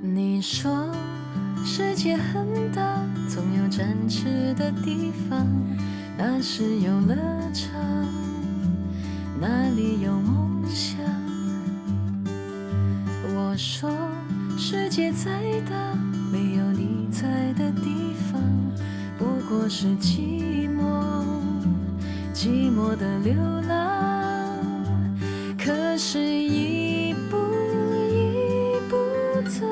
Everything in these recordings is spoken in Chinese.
你说世界很大，总有展翅的地方，那是游乐场，那里有梦想。我说世界再大，没有你在的地方，不过是寂寞，寂寞的流浪。可是一步一步走，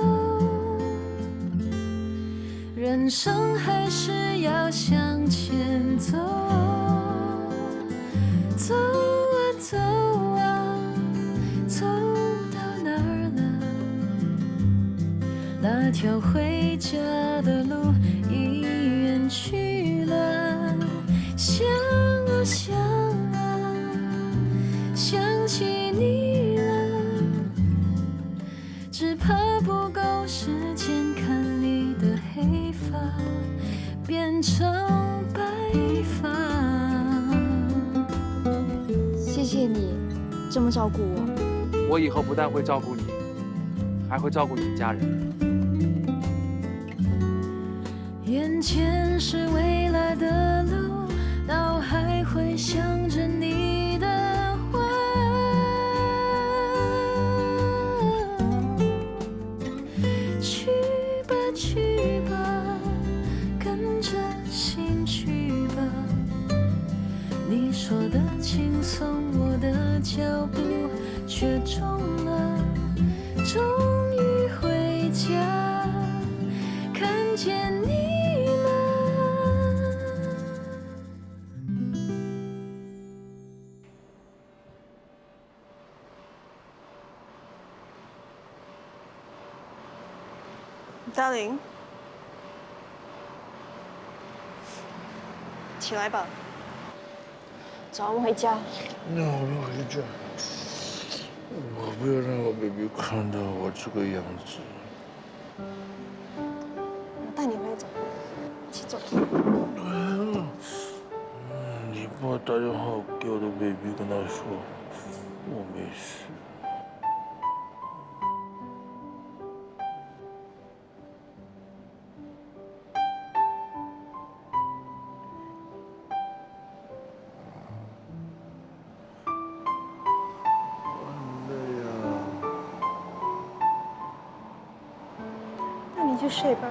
人生还是要向前走，走啊走啊，走到哪儿了？那条回家的路已远去了。想啊想啊，想起你了，只怕不够时间看你的黑发变成白发。谢谢你这么照顾我。我以后不但会照顾你，还会照顾你的家人。眼前是未来的路，脑海会想着你的话。去吧去吧，跟着心去吧。你说的轻松，我的脚步却重了。终于回家，看见你。Darling， 起来吧，找我们回家。那我们回家。我不要让我 baby 看到我这个样子。我带你回走，一起走。你帮我打电话给我的 baby， 跟他说我没事。那你就睡吧，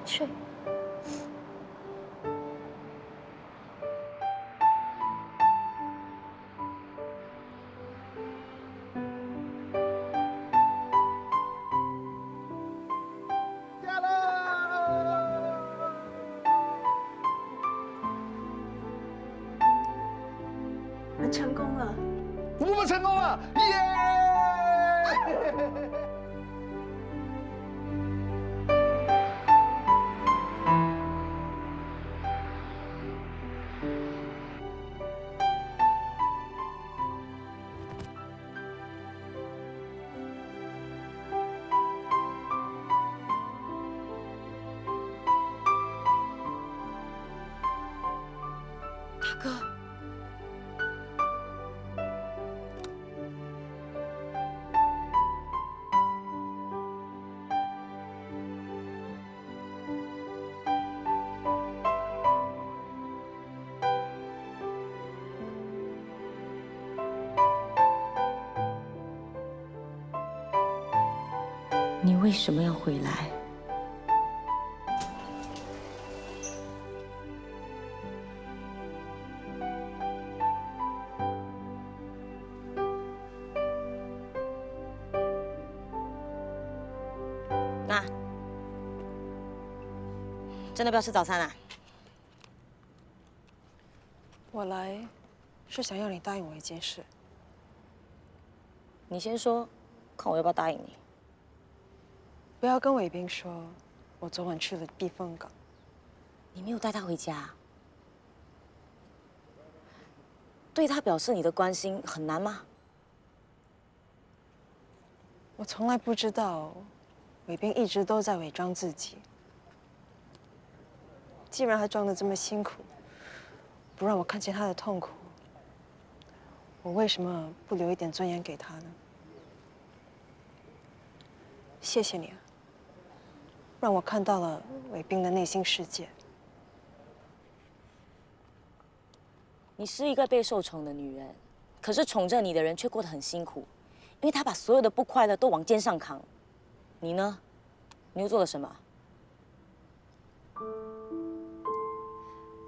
睡。我们成功了！我们成功了，耶！大哥。你为什么要回来？那真的不要吃早餐啊？我来是想要你答应我一件事。你先说，看我要不要答应你。不要跟伟斌说，我昨晚去了避风港。你没有带他回家，对他表示你的关心很难吗？我从来不知道，伟斌一直都在伪装自己。既然他装得这么辛苦，不让我看见他的痛苦，我为什么不留一点尊严给他呢？谢谢你啊，让我看到了伟斌的内心世界。你是一个备受宠的女人，可是宠着你的人却过得很辛苦，因为他把所有的不快乐都往肩上扛。你呢？你又做了什么？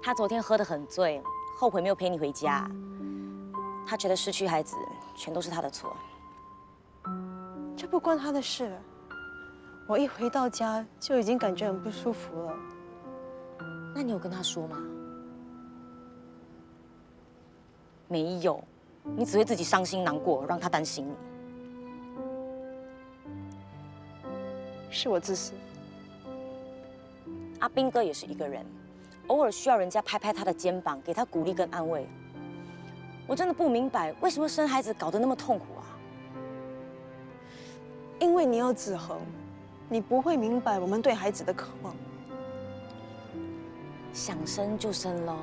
他昨天喝得很醉，后悔没有陪你回家。他觉得失去孩子全都是他的错。这不关他的事。我一回到家就已经感觉很不舒服了。那你有跟他说吗？没有，你只会自己伤心难过，让他担心你。是我自私。阿兵哥也是一个人，偶尔需要人家拍拍他的肩膀，给他鼓励跟安慰。我真的不明白，为什么生孩子搞得那么痛苦啊？因为你有子恒，你不会明白我们对孩子的渴望。想生就生咯，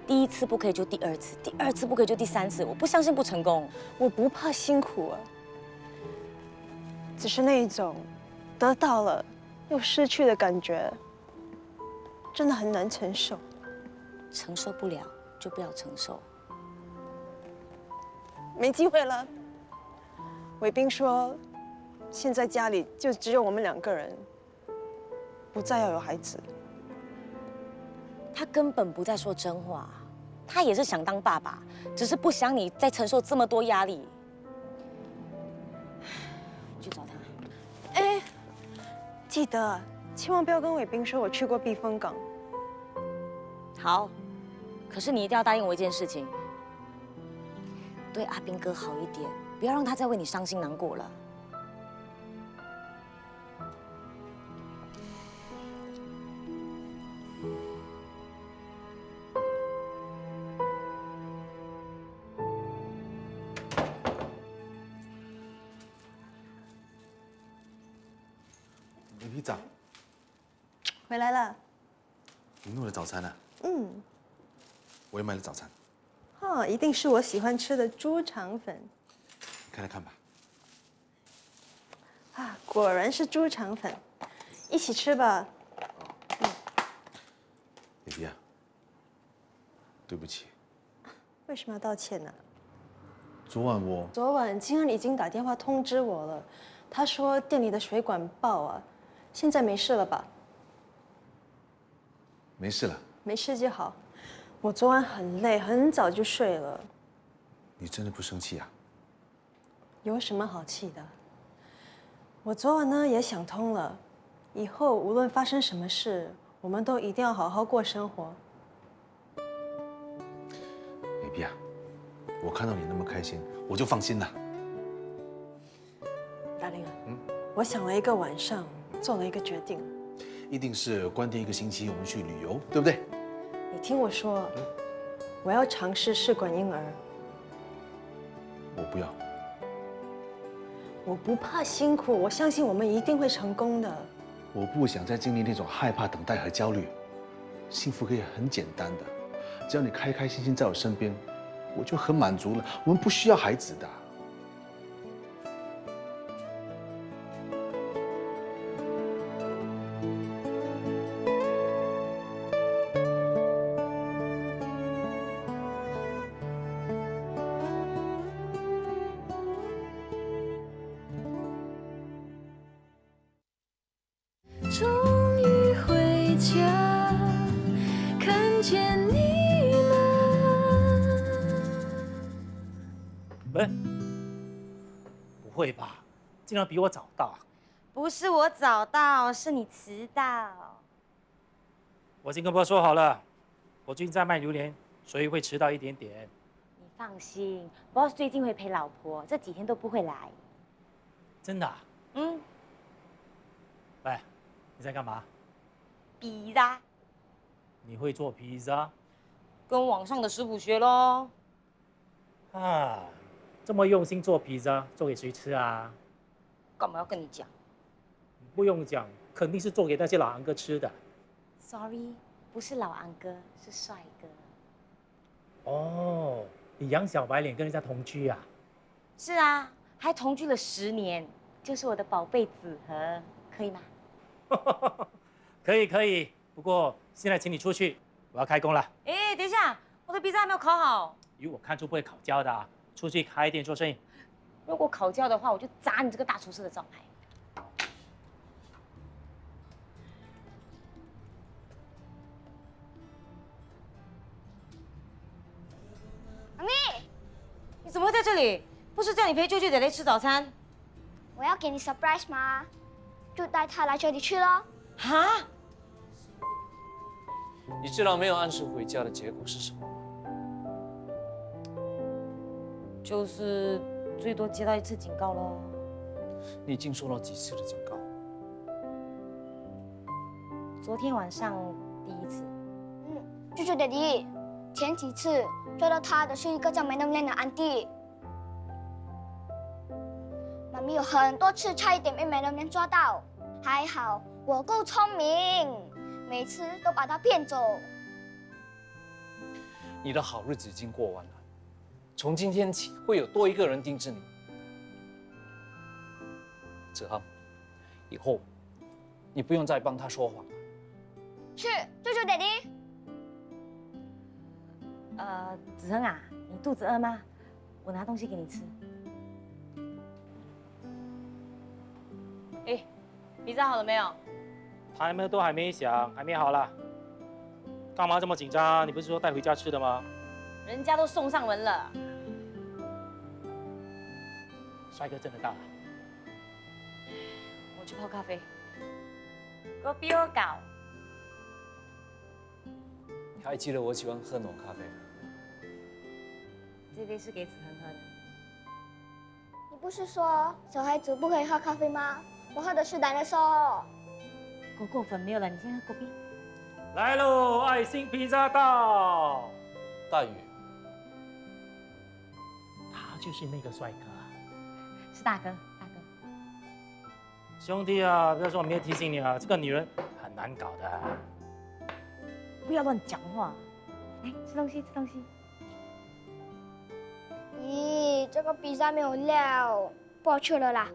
第一次不可以就第二次，第二次不可以就第三次。我不相信不成功。我不怕辛苦啊，只是那一种得到了又失去的感觉，真的很难承受。承受不了就不要承受。没机会了。伟斌说，现在家里就只有我们2个人，不再要有孩子。他根本不在说真话，他也是想当爸爸，只是不想你再承受这么多压力。我去找他。哎，记得千万不要跟伟斌说我去过避风港。好，可是你一定要答应我一件事情，对阿兵哥好一点，不要让他再为你伤心难过了。李长，回来了。你弄了早餐啊？嗯，我也买了早餐，哦，一定是我喜欢吃的猪肠粉你看来看吧。啊，果然是猪肠粉，一起吃吧。李迪啊，对不起，为什么要道歉呢？昨晚金恩已经打电话通知我了，他说店里的水管爆啊，现在没事了吧？没事了。没事就好。我昨晚很累，很早就睡了。你真的不生气啊？有什么好气的？我昨晚呢也想通了，以后无论发生什么事，我们都一定要好好过生活。李碧啊，我看到你那么开心，我就放心了。大令啊，我想了一个晚上，做了一个决定。一定是关店1个星期，我们去旅游，对不对？你听我说，我要尝试试管婴儿。我不要。我不怕辛苦，我相信我们一定会成功的。我不想再经历那种害怕、等待和焦虑。幸福可以很简单的，只要你开开心心在我身边，我就很满足了。我们不需要孩子的。终于回家，看见你了。喂，不会吧？竟然比我早到！不是我早到，是你迟到。我已经跟波说好了，我最近在卖榴莲，所以会迟到一点点。你放心 ，boss 最近会陪老婆，这几天都不会来。真的啊？嗯，喂，你在干嘛？比啦，你会做披萨？跟网上的师傅学咯。啊，这么用心做披萨，做给谁吃啊？干嘛要跟你讲不用讲，肯定是做给那些老安哥吃的。 ？Sorry， 不是老安哥，是帅哥。哦，你养小白脸跟人家同居啊？是啊，还同居了10年，就是我的宝贝子和，可以吗？可以可以，不过现在请你出去，我要开工了。哎，等一下，我的披萨还没有烤好。以我看出不会烤焦的啊，出去开店做生意。如果烤焦的话，我就砸你这个大厨师的招牌。妈咪，你怎么会在这里？不是叫你陪舅舅姐姐吃早餐？我要给你 surprise 吗？就带他来这里吃咯。哈？你知道没有按时回家的结果是什么吗？就是最多接到1次警告咯。你已经收到几次的警告？昨天晚上第1次。舅舅爹地，前几次抓到他的是一个叫梅能念的安迪。妈咪有很多次差一点被梅能念抓到，还好我够聪明，每次都把他骗走。你的好日子已经过完了，从今天起会有多一个人盯着你。子航，以后你不用再帮他说谎了。是，舅舅爹地。子恒啊，你肚子饿吗？我拿东西给你吃。哎，披萨好了没有？他们都还没想，还没好啦。干嘛这么紧张？你不是说带回家吃的吗？人家都送上门了。帅哥真的到了。我去泡咖啡。我比我搞。你还记得我喜欢喝浓咖啡吗？这杯是给子恒喝的。你不是说小孩子不可以喝咖啡吗？我喝的是dinosaur。过分没有了，你先喝果啤。来喽，爱心披萨到。大宇，他就是那个帅哥啊。是大哥，大哥。兄弟啊，不要说我没有提醒你啊，这个女人很难搞的。不要乱讲话。来，吃东西，吃东西。咦，这个披萨没有料，不好吃了啦。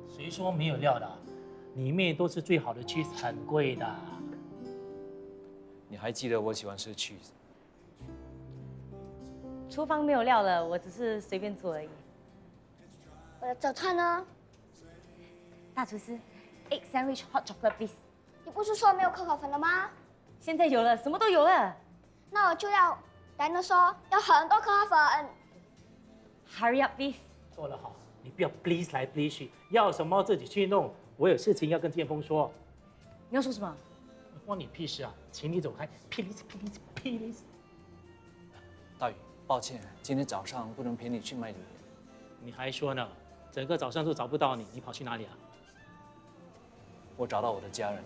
谁说没有料的？里面都是最好的 cheese， 很贵的。你还记得我喜欢吃 cheese？厨房没有料了，我只是随便做而已。我的早餐呢？大厨师 ，egg sandwich hot chocolate bliss。你不是说没有可可粉了吗？现在有了，什么都有了。那我就要dinosaur，要很多可可粉。Hurry up, please。做得好，你不要 please 来 please 去，要什么自己去弄。我有事情要跟建峰说。你要说什么？关你屁事啊！请你走开，霹雳霹雳霹雳！大宇，抱歉，今天早上不能陪你去卖榴莲。你还说呢？整个早上都找不到你，你跑去哪里啊？我找到我的家人，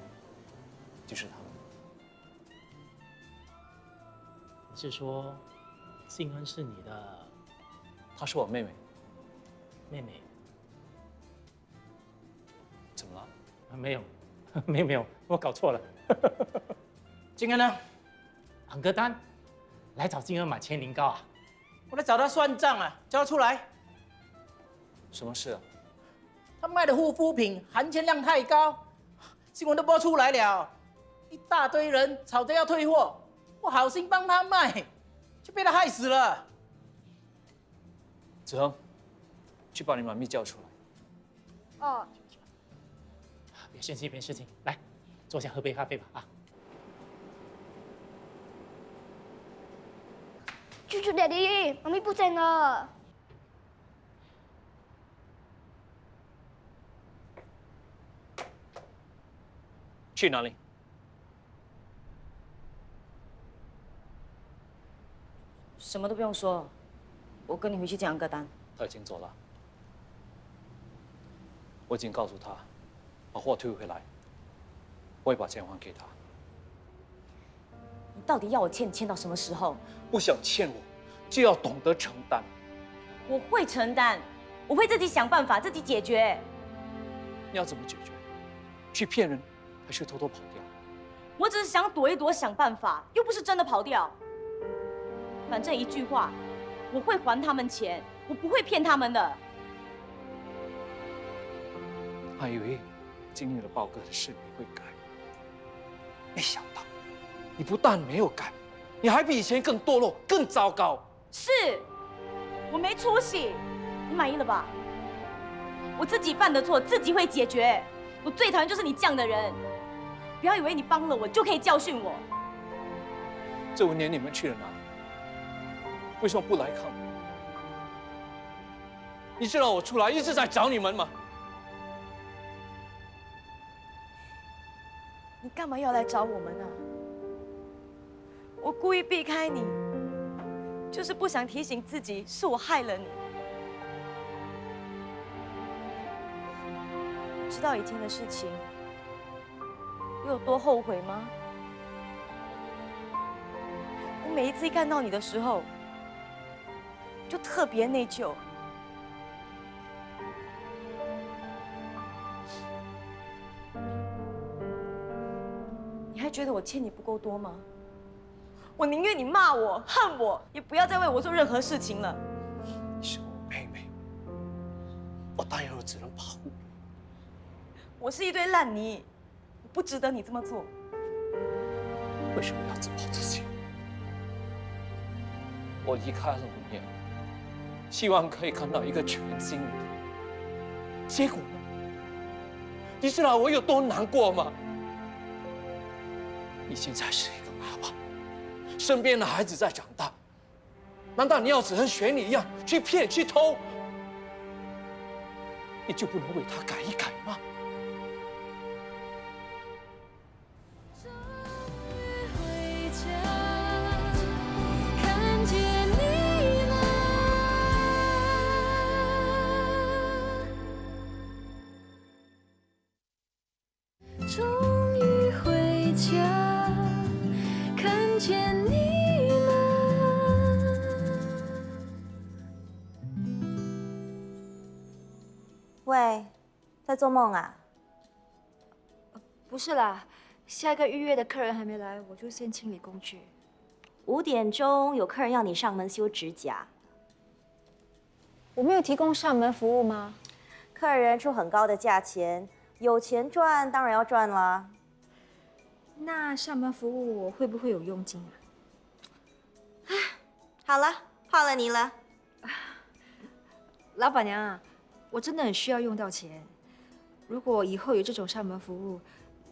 就是他们。你是说，静恩是你的？她是我妹妹。妹妹？怎么了？没有，没有，我搞错了。静恩呢？昂哥丹，来找静恩买千灵膏啊？我来找他算账啊，叫他出来。什么事啊？他卖的护肤品含铅量太高，新闻都播出来了，一大堆人吵着要退货，我好心帮他卖，就被他害死了。子恒，去把你妈咪叫出来。哦。别生气，别事情，来，坐下喝杯咖啡吧啊！舅舅爹地，妈咪不见了。去哪里？什么都不用说，我跟你回去见昂哥丹。他已经走了，我已经告诉他，把货退回来，我会把钱还给他。你到底要我欠到什么时候？不想欠我，就要懂得承担。我会承担，我会自己想办法，自己解决。你要怎么解决？去骗人，还是偷偷跑掉？我只是想躲一躲，想办法，又不是真的跑掉。反正一句话，我会还他们钱，我不会骗他们的。还以为经历了豹哥的事你会改，没想到你不但没有改，你还比以前更堕落、更糟糕。是，我没出息，你满意了吧？我自己犯的错自己会解决。我最讨厌就是你这样的人。不要以为你帮了我就可以教训我。这5年你们去了哪里？为什么不来看我？你知道我出来一直在找你们吗？你干嘛要来找我们啊？我故意避开你，就是不想提醒自己是我害了你。知道以前的事情，我有多后悔吗？我每一次一看到你的时候，就特别内疚。你还觉得我欠你不够多吗？我宁愿你骂我、恨我，也不要再为我做任何事情了。你是我妹妹，我当然有责任保护你。我是一堆烂泥，我不值得你这么做。为什么要自暴自弃？我离开了5年，希望可以看到一个全新的你，结果呢？你知道我有多难过吗？你现在是一个妈妈，身边的孩子在长大，难道你要只能学你一样去骗去偷？你就不能为他改一改吗？终于回家，看见你了。喂，在做梦啊？不是啦，下一个预约的客人还没来，我就先清理工具。5点钟有客人要你上门修指甲。我没有提供上门服务吗？客人出很高的价钱，有钱赚当然要赚啦。那上门服务我会不会有佣金啊？好了，泡了你了。老板娘啊，我真的很需要用到钱。如果以后有这种上门服务，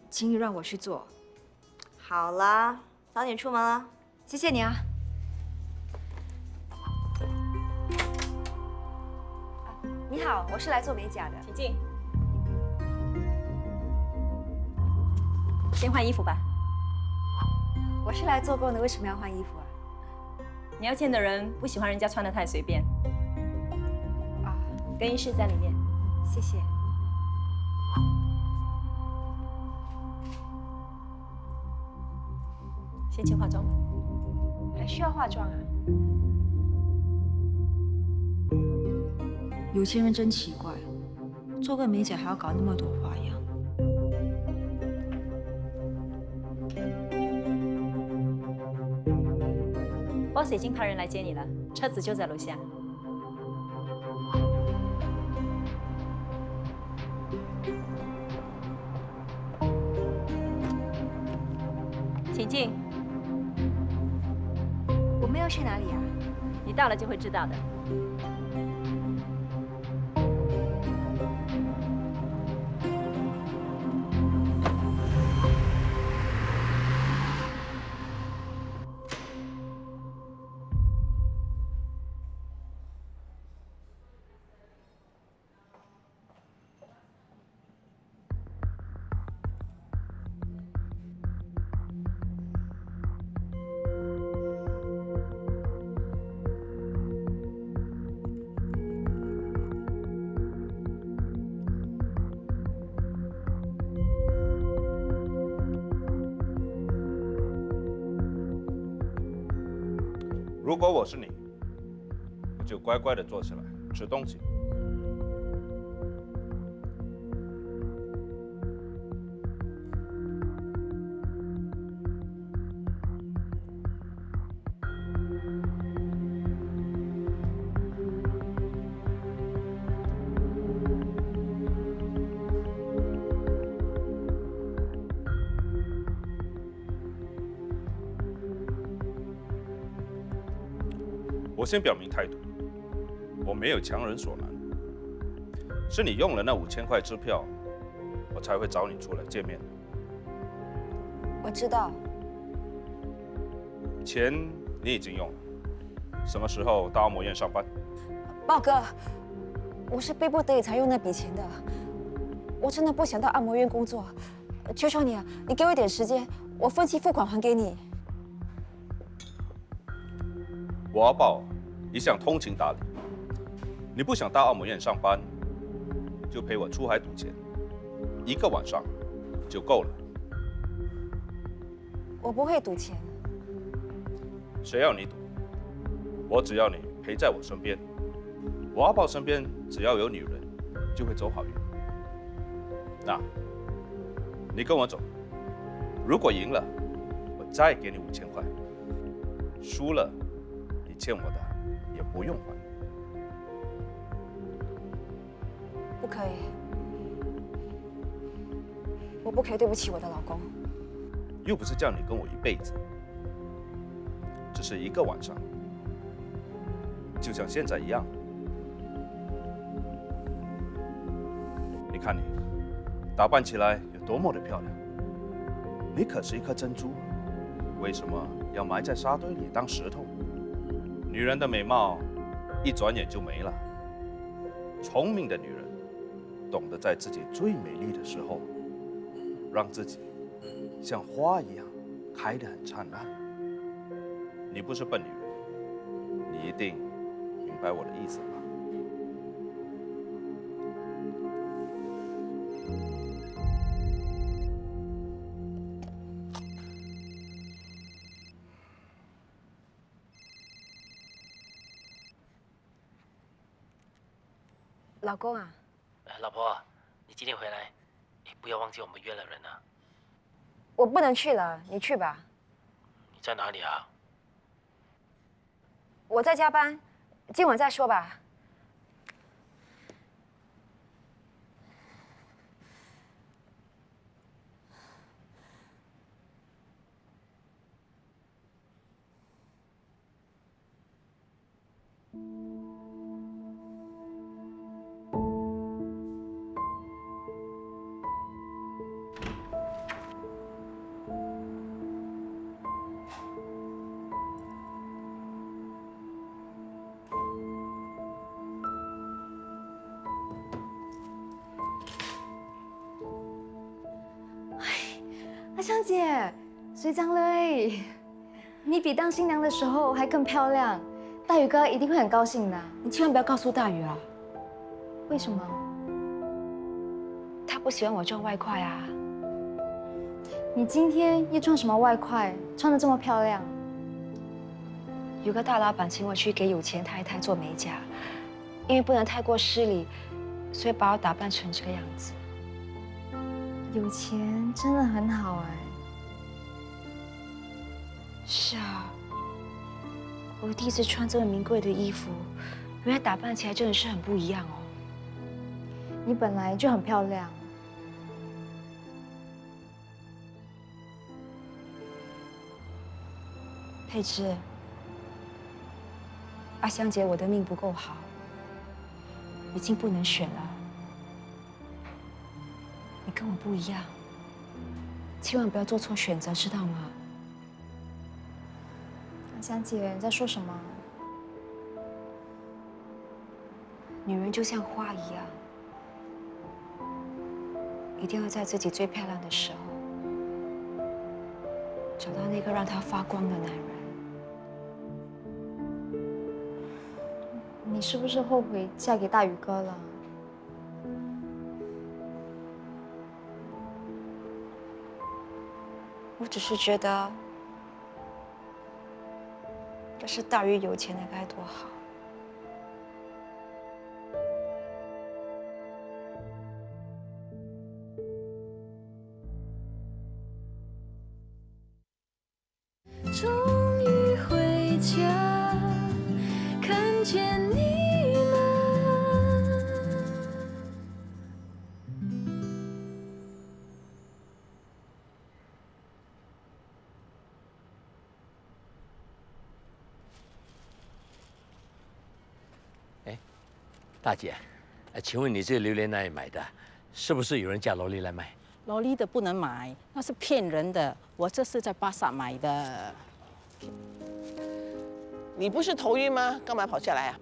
请你让我去做。好啦，早点出门了。谢谢你啊。你好，我是来做美甲的，请进。先换衣服吧。我是来做工的，为什么要换衣服啊？你要见的人不喜欢人家穿得太随便。啊，更衣室在里面。谢谢。先去化妆吧。还需要化妆啊？有钱人真奇怪，做个美甲还要搞那么多花样。boss 已经派人来接你了，车子就在楼下。请进。我们要去哪里啊？你到了就会知道的。如果我是你，我就乖乖的坐起来吃东西。我先表明态度，我没有强人所难，是你用了那5000块支票，我才会找你出来见面的。我知道。钱你已经用了，什么时候到按摩院上班？豹哥，我是逼不得已才用那笔钱的，我真的不想到按摩院工作，求求你啊，你给我一点时间，我分期付款还给你。我阿豹一向通情达理，你不想到按摩院上班，就陪我出海赌钱，1个晚上就够了。我不会赌钱。谁要你赌？我只要你陪在我身边。我阿豹身边只要有女人，就会走好运。那，你跟我走。如果赢了，我再给你5000块；输了，你欠我的也不用还。不可以，我不可以对不起我的老公。又不是叫你跟我一辈子，只是1个晚上，就像现在一样。你看你，打扮起来有多么的漂亮，你可是一颗珍珠，为什么要埋在沙堆里当石头？女人的美貌，一转眼就没了。聪明的女人，懂得在自己最美丽的时候，让自己像花一样开得很灿烂。你不是笨女人，你一定明白我的意思吧？老公啊，老婆，你几点回来？你不要忘记我们约了人啊。我不能去了，你去吧。你在哪里啊？我在加班，今晚再说吧。阿香姐，水涨了哎！你比当新娘的时候还更漂亮，大宇哥一定会很高兴的。你千万不要告诉大宇啊！为什么？他不喜欢我赚外快啊。你今天又赚什么外快？穿得这么漂亮。有个大老板请我去给有钱太太做美甲，因为不能太过失礼，所以把我打扮成这个样子。有钱真的很好哎。是啊，我第一次穿这么名贵的衣服，原来打扮起来真的是很不一样哦。你本来就很漂亮。佩芝，阿香姐，我的命不够好，已经不能选了。你跟我不一样，千万不要做错选择，知道吗？阿香姐，你在说什么？女人就像花一样，一定要在自己最漂亮的时候，找到那个让她发光的男人。你是不是后悔嫁给大宇哥了？我只是觉得，要是大宇有钱的该多好。终于回家，看见你了。大姐，请问你这榴莲哪里买的？是不是有人架萝莉来卖？萝莉的不能买，那是骗人的。我这是在巴萨买的。你不是头晕吗？干嘛跑下来啊？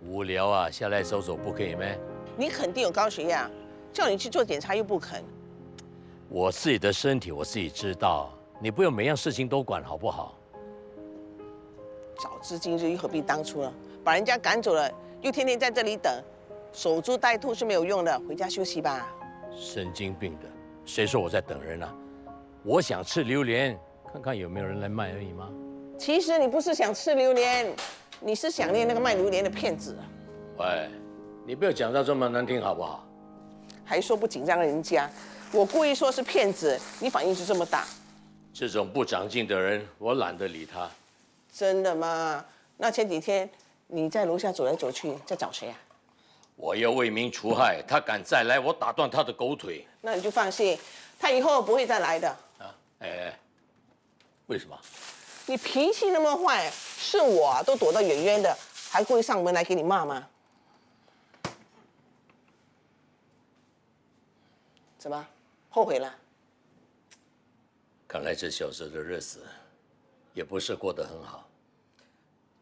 无聊啊，下来走走不可以吗？你肯定有高血压，叫你去做检查又不肯。我自己的身体我自己知道，你不用每样事情都管好不好？早知今日又何必当初了？把人家赶走了，又天天在这里等，守株待兔是没有用的，回家休息吧。神经病的，谁说我在等人啊？我想吃榴莲，看看有没有人来卖而已吗？其实你不是想吃榴莲，你是想念那个卖榴莲的骗子。喂，你不要讲到这么难听好不好？还说不紧张人家，我故意说是骗子，你反应就这么大。这种不长进的人，我懒得理他。真的吗？那前几天你在楼下走来走去，在找谁啊？我要为民除害，他敢再来，我打断他的狗腿。那你就放心，他以后不会再来的。啊，哎，为什么？你脾气那么坏，是我都躲得远远的，还故意上门来给你骂吗？怎么，后悔了？看来这小子的日子也不是过得很好。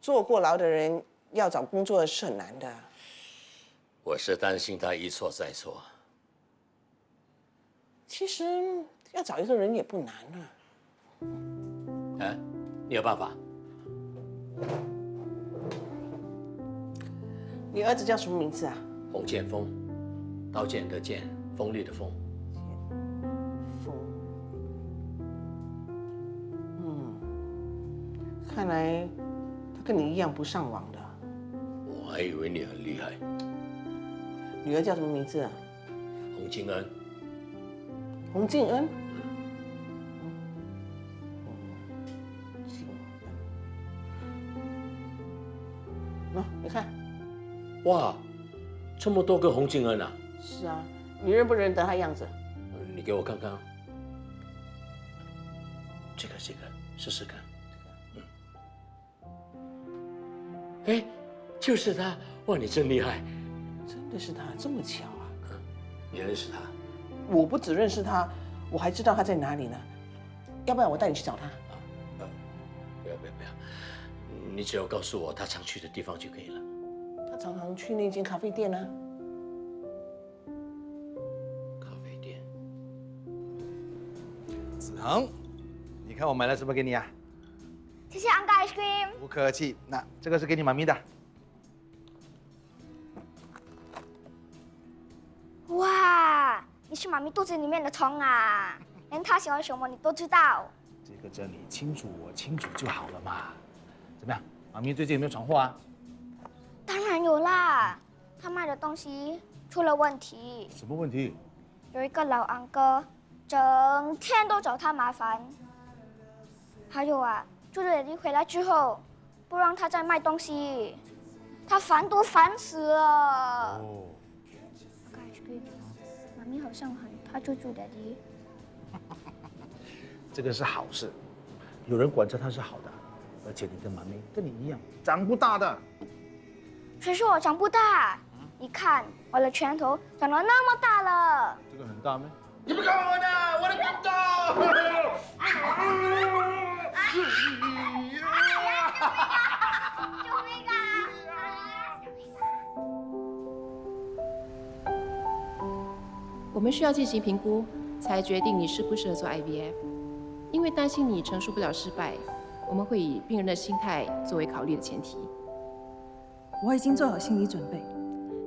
坐过牢的人要找工作是很难的。我是担心他一错再错。其实要找一个人也不难啊。哎，你有办法？你儿子叫什么名字啊？洪建锋，刀剑的剑，锋利的锋。看来他跟你一样不上网的。我还以为你很厉害。女儿叫什么名字啊？洪敬恩。洪敬恩。喏，你看。哇，这么多个洪敬恩啊！是啊，你认不认得他样子？你给我看看。这个，试试看。哎，就是他！哇，你真厉害！真的是他，这么巧啊！你认识他？我不只认识他，我还知道他在哪里呢。要不然我带你去找他。不要！你只要告诉我他常去的地方就可以了。他常常去那间咖啡店啊。咖啡店。子恒，你看我买了什么给你啊？谢谢 Uncle Ice Cream。不客气，那这个是给你妈咪的。哇，你是妈咪肚子里面的虫啊！连她喜欢什么你都知道。这个只要你清楚，我清楚就好了嘛。怎么样，妈咪最近有没有闯祸啊？当然有啦，她卖的东西出了问题。什么问题？有一个老安哥，整天都找她麻烦。还有啊。朱姐姐回来之后，不让他再卖东西，他烦都烦死了。哦。妈咪好像很怕朱姐姐。这个是好事，有人管着他是好的，而且你的妈咪跟你一样长不大的。谁说我长不大？你看我的拳头长得那么大了。这个很大吗？你不看我的，我的更大。救命啊！我们需要进行评估，才决定你适不适合做 IVF。因为担心你承受不了失败，我们会以病人的心态作为考虑的前提。我已经做好心理准备，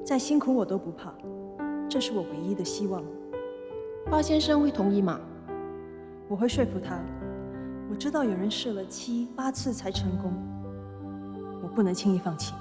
再辛苦我都不怕，这是我唯一的希望。鲍先生会同意吗？我会说服他。我知道有人试了7、8次才成功，我不能轻易放弃。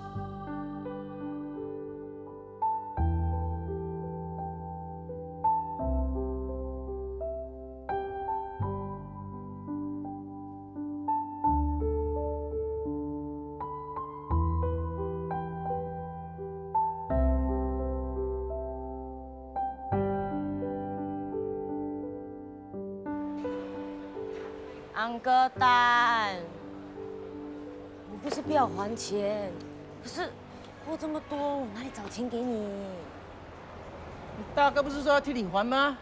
安哥蛋，你不是不要还钱，可是货这么多，我哪里找钱给你？你大哥不是说要替你还吗？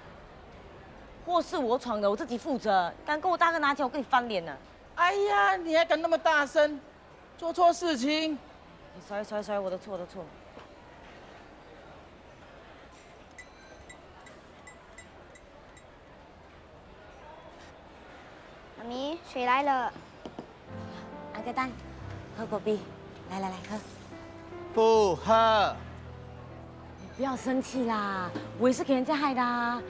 货是我闯的，我自己负责。敢跟我大哥拿钱，我跟你翻脸了。哎呀，你还敢那么大声？做错事情。sorry，我的错，我的错。妈咪，水来了。安哥蛋，喝果啤，来喝。不喝。你不要生气啦，我也是给人家害的啊。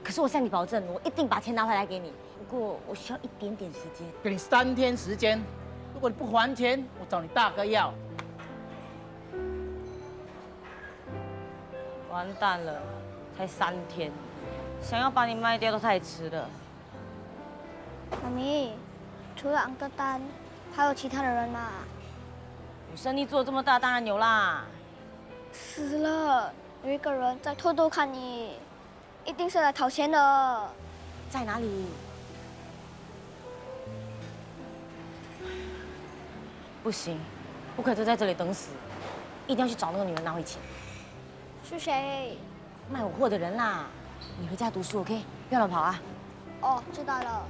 可是我向你保证，我一定把钱拿回来给你。不过我需要一点点时间，给你3天时间。如果你不还钱，我找你大哥要。完蛋了，才3天，想要把你卖掉都太迟了。妈咪，除了安哥丹，还有其他的人吗？我生意做这么大，当然有啦。死了，有一个人在偷偷看你，一定是来讨钱的。在哪里？不行，不可以再在这里等死，一定要去找那个女人拿回钱。是谁？卖我货的人啦。你回家读书 ，OK？ 不要乱跑啊。哦，知道了。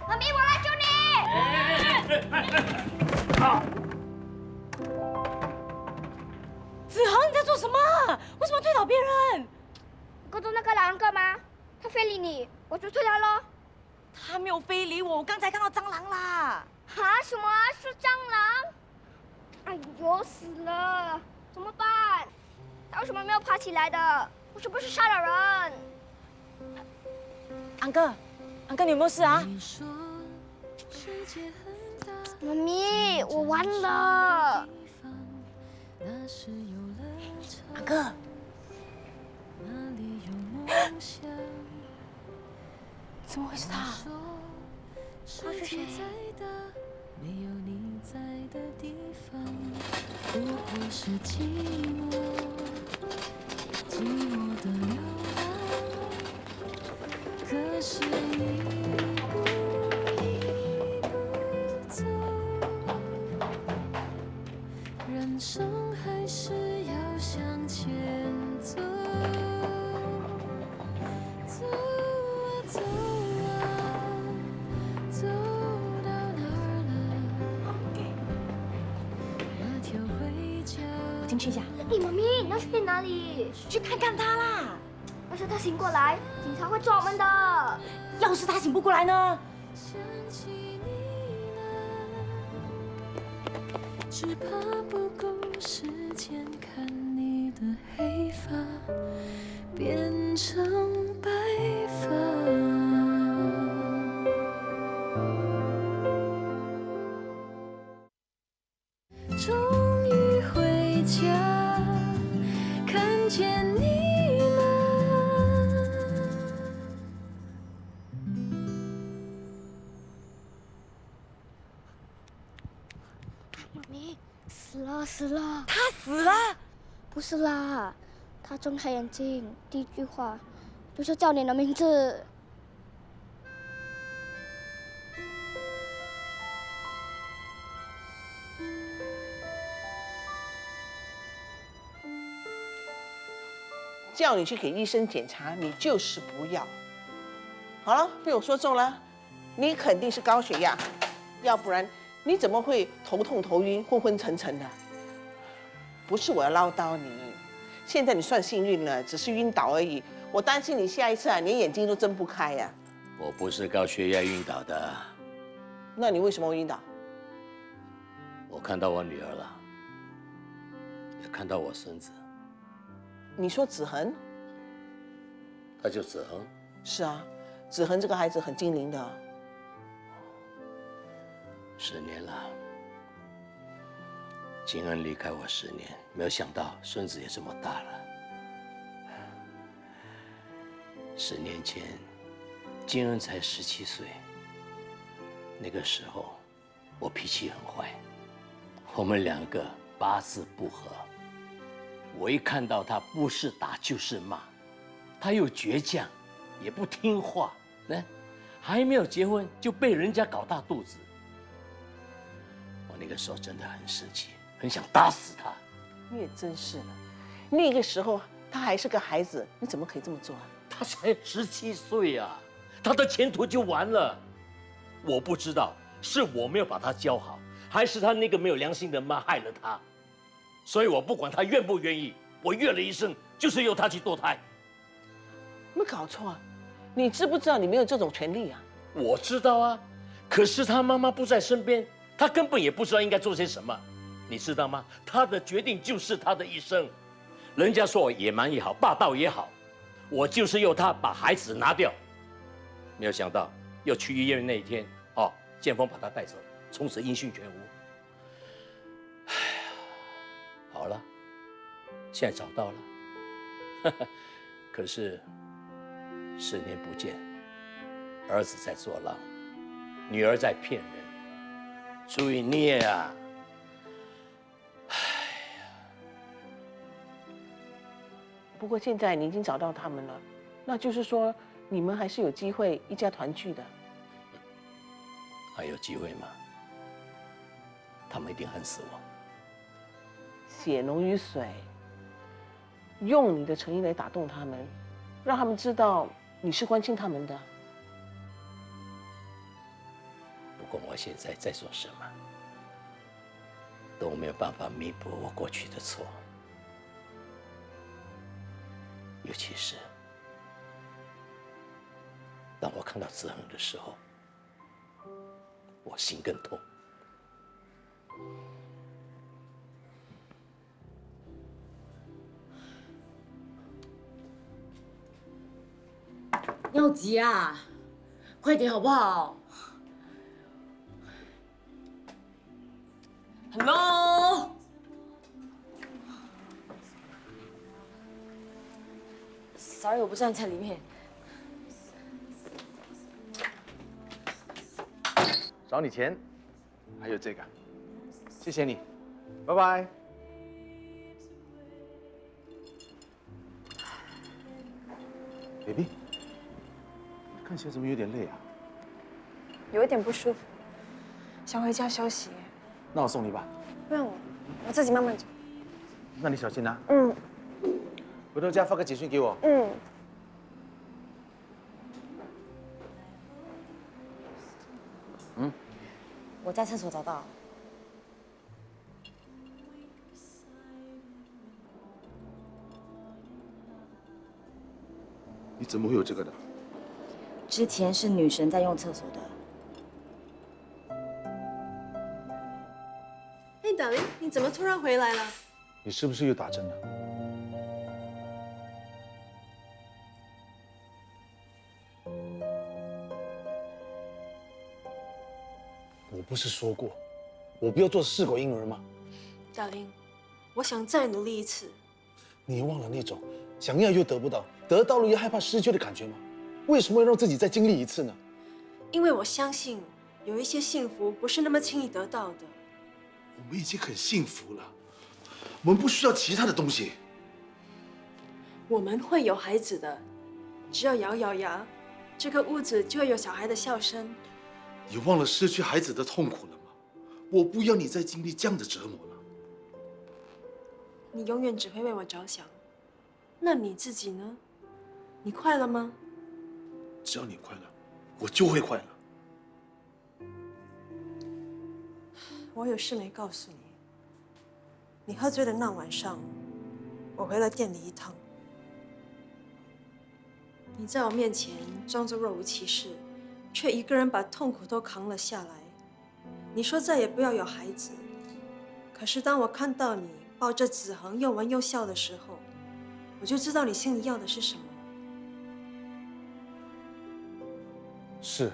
妈咪，我来救你！子恒，你在做什么？为什么推倒别人？跟着那个狼干嘛？他非礼你，我就推他喽。他没有非礼我，我刚才看到蟑螂啦。啊？什么？是蟑螂？哎呦，死了！怎么办？他为什么没有爬起来的？我是不是杀了人？安哥，你有没有事啊？妈咪，我完了。安哥，怎么会是他？他是谁？没有你在的地方，不过是寂寞，寂寞的流浪。可是一步一步走，人生还是要向前走，走啊走啊，走到哪儿了？那条回家。进去一下。哎，妈咪，你要去哪里？去看看他啦。要是他醒过来，警察会抓我们的。要是他醒不过来呢？只怕不够时间看你的黑发变成白发。终于回家，看见你了。妈咪，死了！他死了？不是啦，他睁开眼睛，第一句话就是叫你的名字。叫你去给医生检查，你就是不要。好了，被我说中了，你肯定是高血压，要不然你怎么会头痛头晕、昏昏沉沉的？不是我要唠叨你，现在你算幸运了，只是晕倒而已。我担心你下一次连眼睛都睁不开呀。我不是高血压晕倒的。那你为什么会晕倒？我看到我女儿了，也看到我孙子。你说子恒？他就子恒。是啊，子恒这个孩子很精灵的。10年了，金恩离开我10年，没有想到孙子也这么大了。10年前，金恩才17岁。那个时候，我脾气很坏，我们2个八字不合。我一看到他，不是打就是骂，他又倔强，也不听话，还没有结婚就被人家搞大肚子。我那个时候真的很生气，很想打死他。你也真是的，那个时候他还是个孩子，你怎么可以这么做啊？他才17岁啊，他的前途就完了。我不知道是我没有把他教好，还是他那个没有良心的妈害了他。所以我不管他愿不愿意，我跃了一生就是由他去堕胎。没搞错啊？你知不知道你没有这种权利啊？我知道啊，可是他妈妈不在身边，他根本也不知道应该做些什么。你知道吗？他的决定就是他的一生。人家说我野蛮也好，霸道也好，我就是由他把孩子拿掉。没有想到，又去医院那一天，剑锋把他带走，从此音讯全无。哎呀，好了，现在找到了，可是10年不见，儿子在坐牢，女儿在骗人，罪孽啊！不过现在你已经找到他们了，那就是说你们还是有机会一家团聚的。还有机会吗？他们一定恨死我。血浓于水，用你的诚意来打动他们，让他们知道你是关心他们的。不过我现在在做什么，都没有办法弥补我过去的错。尤其是当我看到子恒的时候，我心更痛。你好急啊，快点好不好 ？Hello。Sorry， 我不站在里面。找你钱，还有这个，谢谢你，拜拜。baby， 看起来怎么有点累啊？有一点不舒服，想回家休息。那我送你吧。不用了，我自己慢慢走。那你小心啊。嗯。回到家发个简讯给我。嗯。我在厕所找到。你怎么会有这个的？之前是女神在用厕所的。嘿，darling，你怎么突然回来了？你是不是又打针了？我不是说过，我不要做试管婴儿吗？darling，我想再努力一次。你忘了那种想要又得不到，得到了又害怕失去的感觉吗？为什么要让自己再经历一次呢？因为我相信有一些幸福不是那么轻易得到的。我们已经很幸福了，我们不需要其他的东西。我们会有孩子的，只要咬咬牙，这个屋子就会有小孩的笑声。你忘了失去孩子的痛苦了吗？我不要你再经历这样的折磨了。你永远只会为我着想，那你自己呢？你快乐吗？只要你快乐，我就会快乐。我有事没告诉你。你喝醉的那晚上，我回了店里一趟。你在我面前装作若无其事，却一个人把痛苦都扛了下来。你说再也不要有孩子，可是当我看到你抱着子恒又玩又笑的时候，我就知道你心里要的是什么。是，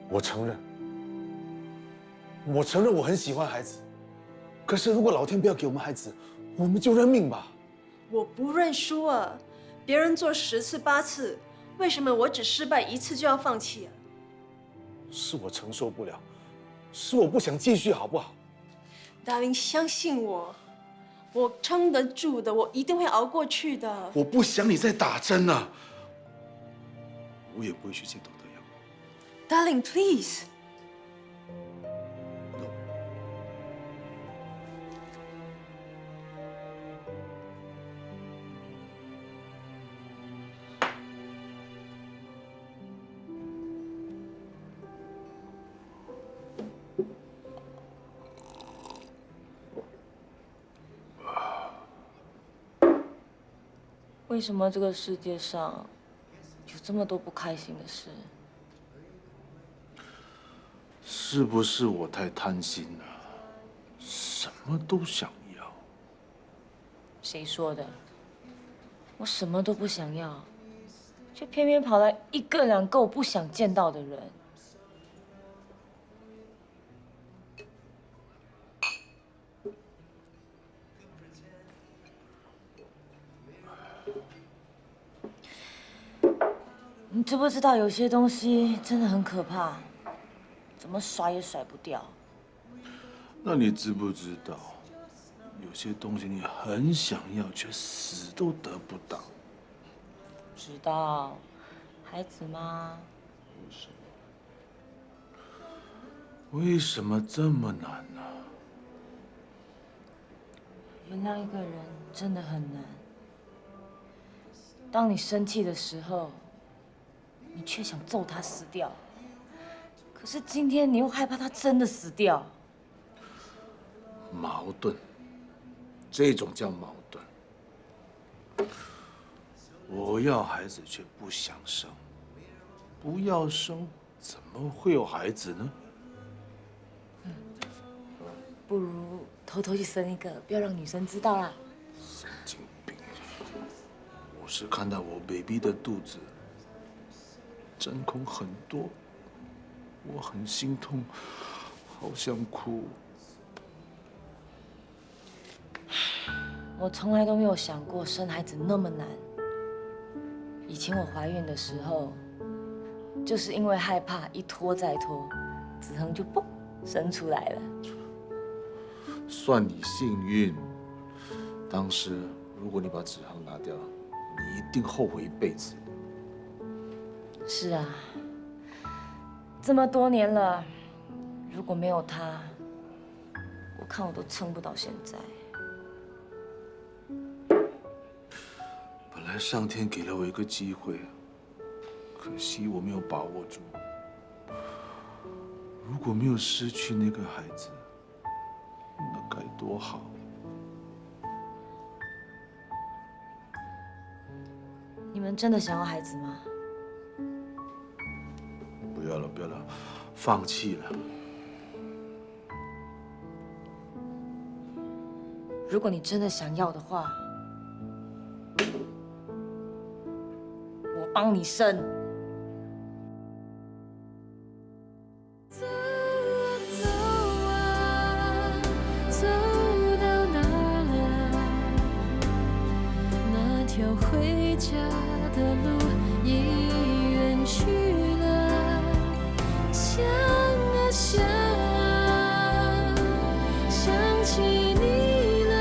我承认。我承认我很喜欢孩子，可是如果老天不要给我们孩子，我们就认命吧。我不认输啊！别人做10次8次，为什么我只失败一次就要放弃啊？是我承受不了，是我不想继续，好不好？达林，相信我，我撑得住的，我一定会熬过去的。我不想你再打针了，我也不会去见董德阳。Darling, please. 为什么这个世界上有这么多不开心的事？是不是我太贪心了？什么都想要。谁说的？我什么都不想要，却偏偏跑来一个两个我不想见到的人。你知不知道有些东西真的很可怕，怎么甩也甩不掉。那你知不知道，有些东西你很想要，却死都得不到？知道，孩子吗？为什么这么难呢？原谅一个人真的很难。当你生气的时候，你却想揍他死掉，可是今天你又害怕他真的死掉。矛盾，这种叫矛盾。我要孩子却不想生，不要生怎么会有孩子呢？不如偷偷去生一个，不要让女生知道啦。神经病！我是看到我 baby 的肚子针孔很多，我很心痛，好想哭。我从来都没有想过生孩子那么难。以前我怀孕的时候，就是因为害怕一拖再拖，子恒就嘣生出来了。算你幸运，当时如果你把子恒拿掉，你一定后悔一辈子。是啊，这么多年了，如果没有他，我看我都撑不到现在。本来上天给了我一个机会，可惜我没有把握住。如果没有失去那个孩子，那该多好！你们真的想要孩子吗？不要了，不要了，放弃了。如果你真的想要的话，我帮你生。走啊，走到哪了？那条回家的路已远去了。想啊想啊，想起你了，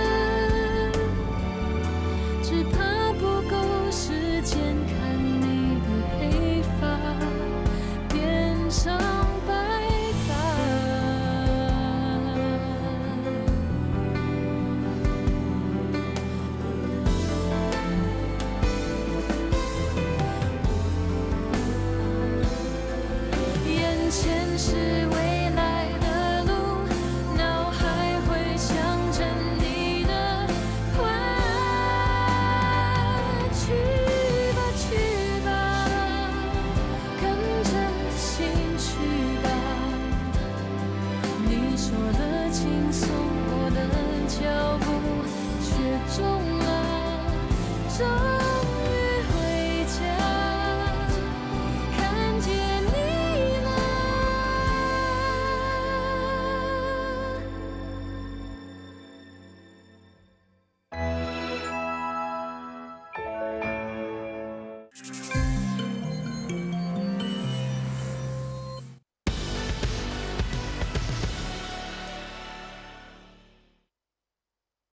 只怕不够时间看你的黑发变成白发。眼前是